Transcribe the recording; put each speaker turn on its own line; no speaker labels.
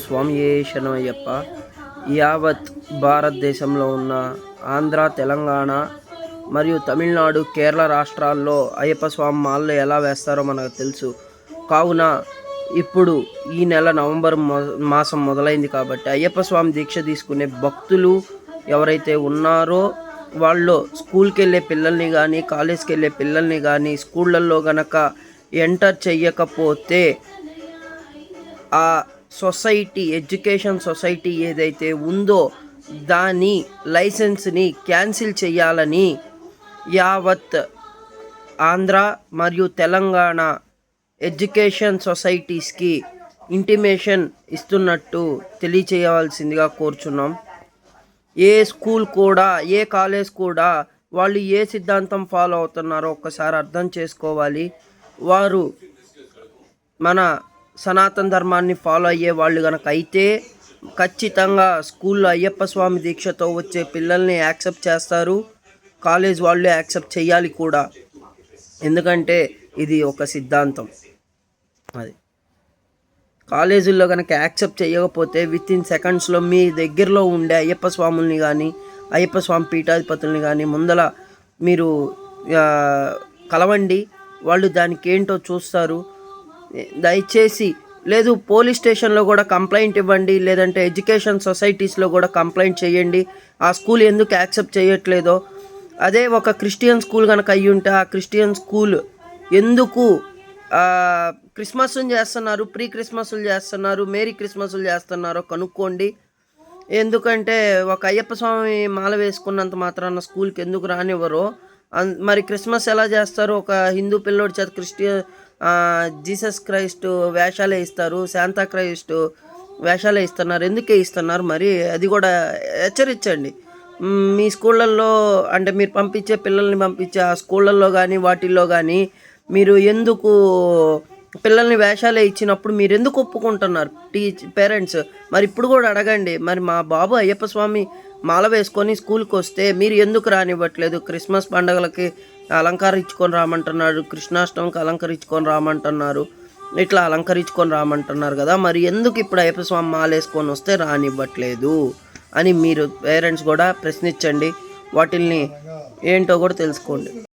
స్వామియే శరణమయ్యప్ప. యావత్ భారతదేశంలో ఉన్న ఆంధ్ర, తెలంగాణ మరియు తమిళనాడు, కేరళ రాష్ట్రాల్లో అయ్యప్ప స్వామి మాలలు ఎలా వేస్తారో మనకు తెలుసు. కావున ఇప్పుడు ఈ నెల నవంబర్ మాసం మొదలైంది కాబట్టి అయ్యప్ప స్వామి దీక్ష తీసుకునే భక్తులు ఎవరైతే ఉన్నారో వాళ్ళు స్కూల్కి వెళ్ళే పిల్లల్ని కానీ, కాలేజ్కి వెళ్ళే పిల్లల్ని కానీ స్కూళ్ళల్లో గనక ఎంటర్ చెయ్యకపోతే ఆ సొసైటీ, ఎడ్యుకేషన్ సొసైటీ ఏదైతే ఉందో దాని లైసెన్స్ని క్యాన్సిల్ చేయాలని యావత్ ఆంధ్ర మరియు తెలంగాణ ఎడ్యుకేషన్ సొసైటీస్కి ఇంటిమేషన్ ఇస్తున్నట్టు తెలియచేయవలసిందిగా కోరుచున్నాం. ఏ స్కూల్ కూడా, ఏ కాలేజ్ కూడా వాళ్ళు ఏ సిద్ధాంతం ఫాలో అవుతున్నారో ఒక్కసారి అర్థం చేసుకోవాలి. వారు మన సనాతన ధర్మాన్ని ఫాలో అయ్యే వాళ్ళు కనుక అయితే ఖచ్చితంగా స్కూల్లో అయ్యప్ప స్వామి దీక్షతో వచ్చే పిల్లల్ని యాక్సెప్ట్ చేస్తారు. కాలేజ్ వాళ్ళు యాక్సెప్ట్ చేయాలి కూడా, ఎందుకంటే ఇది ఒక సిద్ధాంతం. అది కాలేజీల్లో కనుక యాక్సెప్ట్ చేయకపోతే వితిన్ సెకండ్స్లో మీ దగ్గరలో ఉండే అయ్యప్ప స్వాముల్ని కానీ, అయ్యప్ప స్వామి పీఠాధిపతుల్ని కానీ ముందల మీరు కలవండి. వాళ్ళు దానికి ఏంటో చూస్తారు. దయచేసి లేదు పోలీస్ స్టేషన్లో కూడా కంప్లైంట్ ఇవ్వండి, లేదంటే ఎడ్యుకేషన్ సొసైటీస్లో కూడా కంప్లైంట్ చేయండి ఆ స్కూల్ ఎందుకు యాక్సెప్ట్ చేయట్లేదో. అదే ఒక క్రిస్టియన్ స్కూల్ కనుక అయ్యి ఉంటే ఆ క్రిస్టియన్ స్కూల్ ఎందుకు క్రిస్మస్లు చేస్తున్నారు, ప్రీ క్రిస్మస్లు చేస్తున్నారు, మేరీ క్రిస్మస్లు చేస్తున్నారో కనుక్కోండి. ఎందుకంటే ఒక అయ్యప్ప స్వామి మాల వేసుకున్నంత మాత్రాన స్కూల్కి ఎందుకు రానివ్వరో, మరి క్రిస్మస్ ఎలా చేస్తారు? ఒక హిందూ పిల్లోడి చేత జీసస్ క్రైస్ట్ వేషాలే ఇస్తారు, శాంతా క్రైస్ట్ వేషాలే ఇస్తున్నారు. ఎందుకే ఇస్తున్నారు? మరి అది కూడా హెచ్చరించండి. మీ స్కూళ్ళల్లో అంటే మీరు పంపించే పిల్లల్ని పంపించే ఆ స్కూళ్ళల్లో కానీ వాటిల్లో కానీ మీరు ఎందుకు పిల్లల్ని వేషాలే ఇచ్చినప్పుడు మీరు ఎందుకు ఒప్పుకుంటున్నారు పేరెంట్స్? మరి ఇప్పుడు కూడా అడగండి, మరి మా బాబు అయ్యప్ప స్వామి మాల వేసుకొని స్కూల్కి వస్తే మీరు ఎందుకు రానివ్వట్లేదు? క్రిస్మస్ పండుగలకి అలంకరించుకొని రామంటున్నారు, కృష్ణాష్టమికి అలంకరించుకొని రామంటున్నారు, ఇట్లా అలంకరించుకొని రామంటున్నారు కదా, మరి ఎందుకు ఇప్పుడు అయ్యప్ప స్వామి మాల వేసుకొని వస్తే రానివ్వట్లేదు అని మీరు పేరెంట్స్ కూడా ప్రశ్నించండి. వాటిల్ని ఏంటో కూడా తెలుసుకోండి.